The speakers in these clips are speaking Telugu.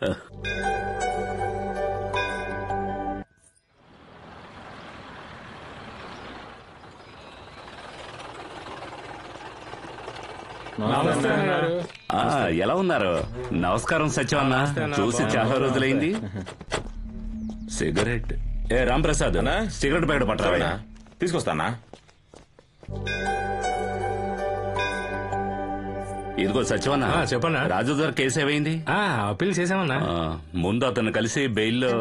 ఎలా ఉన్నారు? నమస్కారం సత్యవన్న, చూసి చాలా రోజులైంది. సిగరెట్ రాంప్రసాద్ సిగరెట్ ప్యాకెట్ పట్టరా? తీసుకొస్తానా? ఇదిగో సత్యవన్న, చెప్పన్నా. రాజు గారు కేసు ఏమైంది? అప్పీల్ చేసామన్నా. ముందు అతను కలిసి బెయిల్లో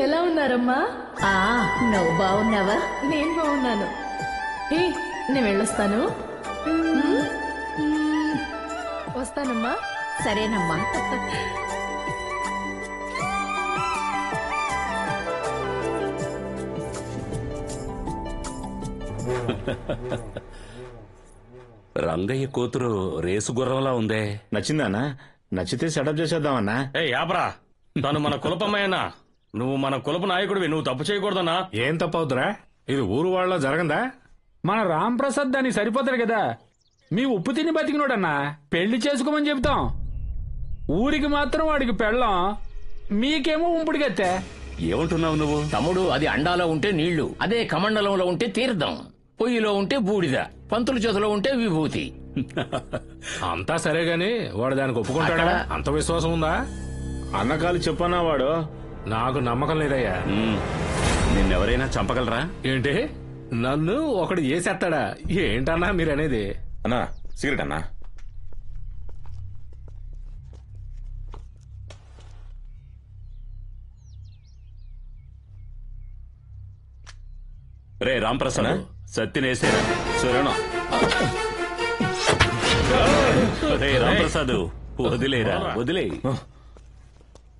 ఎలా ఉన్నారమ్మా? నువ్వు బాగున్నావా? నేను బాగున్నాను. నేను వెళ్ళొస్తాను. వస్తానమ్మా. సరేనమ్మా. రంగయ్య కూతురు రేసు గుర్రంలా ఉందే. నచ్చిందానా? నచ్చితే సెటప్ చేసేద్దామన్నా. యాబ్రా, తను మన కులపమ్మయ్యనా? నువ్వు మన కులపు నాయకుడివి, నువ్వు తప్పు చేయకూడదన్నా. ఏం తప్పవుతురా? ఇది ఊరు వాళ్ళ జరగందా? మన రాంప్రసాద్ దానికి సరిపోతాడు కదా. మీ ఉప్పు తిని బతికినోడన్నా, పెళ్లి చేసుకోమని చెబుతాం. ఊరికి మాత్రం వాడికి పెళ్ళం, మీకేమో ఉంపుడిగత్తే. ఏమంటున్నావు నువ్వు? తమ్ముడు, అది అండాలో ఉంటే నీళ్లు, అదే కమండలంలో ఉంటే తీర్థం, పొయ్యిలో ఉంటే బూడిద, పంతుల చేతిలో ఉంటే విభూతి. అంతా సరే గాని వాడు దానికి ఒప్పుకుంటాడా? అంత విశ్వాసం ఉందా? అన్నకాలు చెప్పన్నా వాడు. నాకు నమ్మకం లేదయ్యా. నిన్నెవరైనా చంపగలరా? ఏంటి, నన్ను ఒకడు చేసేస్తాడా? ఏంటన్నా మీరనేది? అన్నా సిగరెట్ అన్నా. రే రాంప్రసాద్, సత్తినేసేరా. సరేనా? రే రాంప్రసాద్, వదిలేరా, వదిలే.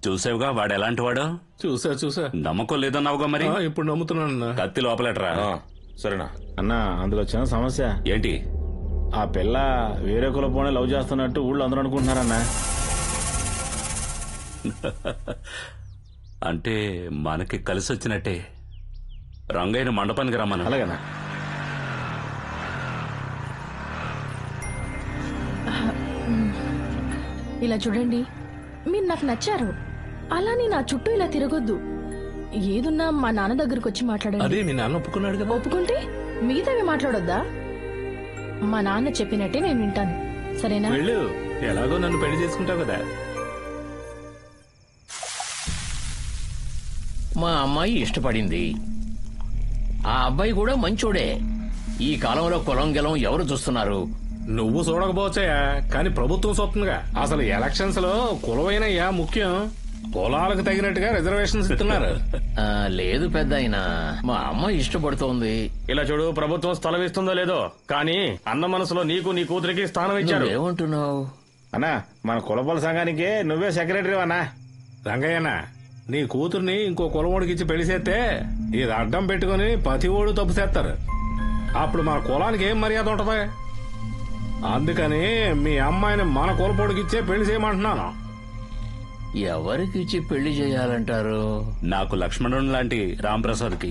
చూసావుగా వాడు ఎలాంటి వాడో? చూసా. నమ్మకం లేదన్నావుగా, మరి ఇప్పుడు నమ్ముతున్నాను. కత్తి లోపలట్రా. సరేనా? అన్నా, అందులో చిన్న సమస్య. ఏంటి? ఆ పిల్ల వేరే కులపోనే లవ్ చేస్తున్నట్టు ఊళ్ళో అందరూ అనుకుంటున్నారన్నా. అంటే మనకి కలిసి వచ్చినట్టే. రంగయ్యను మండపానికి రమ్మను. అలాగేనా? ఇలా చూడండి, మీరు నాకు నచ్చారు. అలానే నా చుట్టూ ఇలా తిరగొద్దు. ఏదున్నా మా నాన్న దగ్గరకు వచ్చి మాట్లాడండి. అదే మీ నాన్న ఒప్పుకున్నాడు కదా. ఒప్పుకుంటే మిగతావి మాట్లాడొద్దా? మా నాన్న చెప్పినట్టే నేను వింటాను. సరేనా? వెళ్ళు, ఎలాగో నన్ను పెళ్లి చేసుకుంటావు కదా. మా అమ్మాయి ఇష్టపడింది, ఆ అబ్బాయి కూడా మంచోడే. ఈ కాలంలో కులం గెలం ఎవరు చూస్తున్నారు? నువ్వు చూడకపోవచ్చాయా, కానీ ప్రభుత్వం చూస్తుందిగా. అసలు ఎలక్షన్స్ లో కులమైనయ్యా ముఖ్యం. కులాలకు తగినట్టుగా రిజర్వేషన్స్ ఇస్తున్నారు. లేదు పెద్దాయన, మా అమ్మ ఇష్టపడుతోంది. ఇలా చూడు, ప్రభుత్వం స్థలం ఇస్తుందో లేదో, కానీ అన్న మనసులో నీకు నీ కూతురికి స్థానం ఇచ్చారు. ఏమంటున్నావు అన్నా? మన కులపాల సంఘానికి నువ్వే సెక్రటరీ అన్నా. రంగయ్యనా, నీ కూతుర్ని ఇంకో కులమోడికి ఇచ్చి పెళ్లి చేస్తే ఇది అడ్డం పెట్టుకుని ప్రతి ఓడు తప్పు చేస్తారు. అప్పుడు మన కులానికి ఏం మర్యాద ఉంటది? అందుకని మీ అమ్మాయిని మన కులపోడికి ఇచ్చే పెళ్లి చేయమంటున్నాను. ఎవరికిచ్చి పెళ్లి చేయాలంటారు? నాకు లక్ష్మణుడు లాంటి రాంప్రసాద్కి.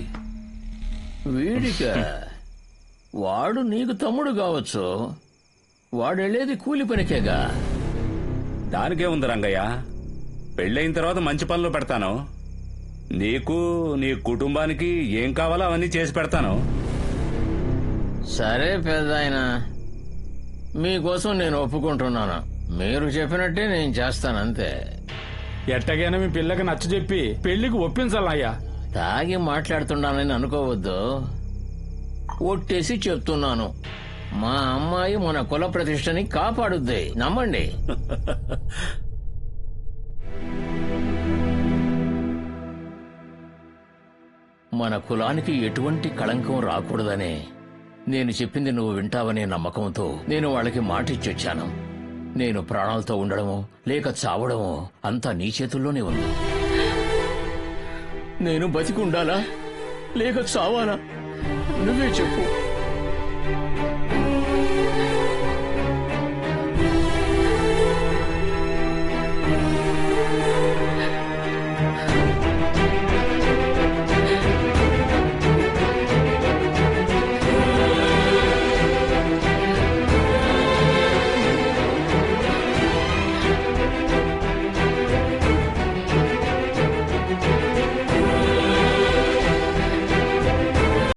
వీడిక వాడు నీకు తమ్ముడు కావచ్చు, వాడెళ్ళేది కూలి పనికేగా. దానికే ఉంది రంగయ్య, పెళ్ళైన తర్వాత మంచి పనులు పెడతాను. నీకు నీ కుటుంబానికి ఏం కావాలో అవన్నీ చేసి పెడతాను. సరే పెద్దాయన, మీకోసం నేను ఒప్పుకుంటున్నాను. మీరు చెప్పినట్టే నేను చేస్తానంతే. ఎట్టగైనా మీ పిల్లకి నచ్చ చెప్పి పెళ్లికి ఒప్పించాలయ్యా. తాగి మాట్లాడుతున్నానని అనుకోవద్దు, ఒట్టేసి చెప్తున్నాను. మా అమ్మాయి మన కుల ప్రతిష్టని కాపాడుద్ది, నమ్మండి. మన కులానికి ఎటువంటి కళంకం రాకూడదనే నేను చెప్పింది నువ్వు వింటావనే నమ్మకంతో నేను వాళ్ళకి మాటిచ్చొచ్చాను. నేను ప్రాణాలతో ఉండడమో లేక చావడమో అంతా నీ చేతుల్లోనే ఉంది. నేను బతికుండాలా లేక చావాలా? నువ్వే చెప్పు.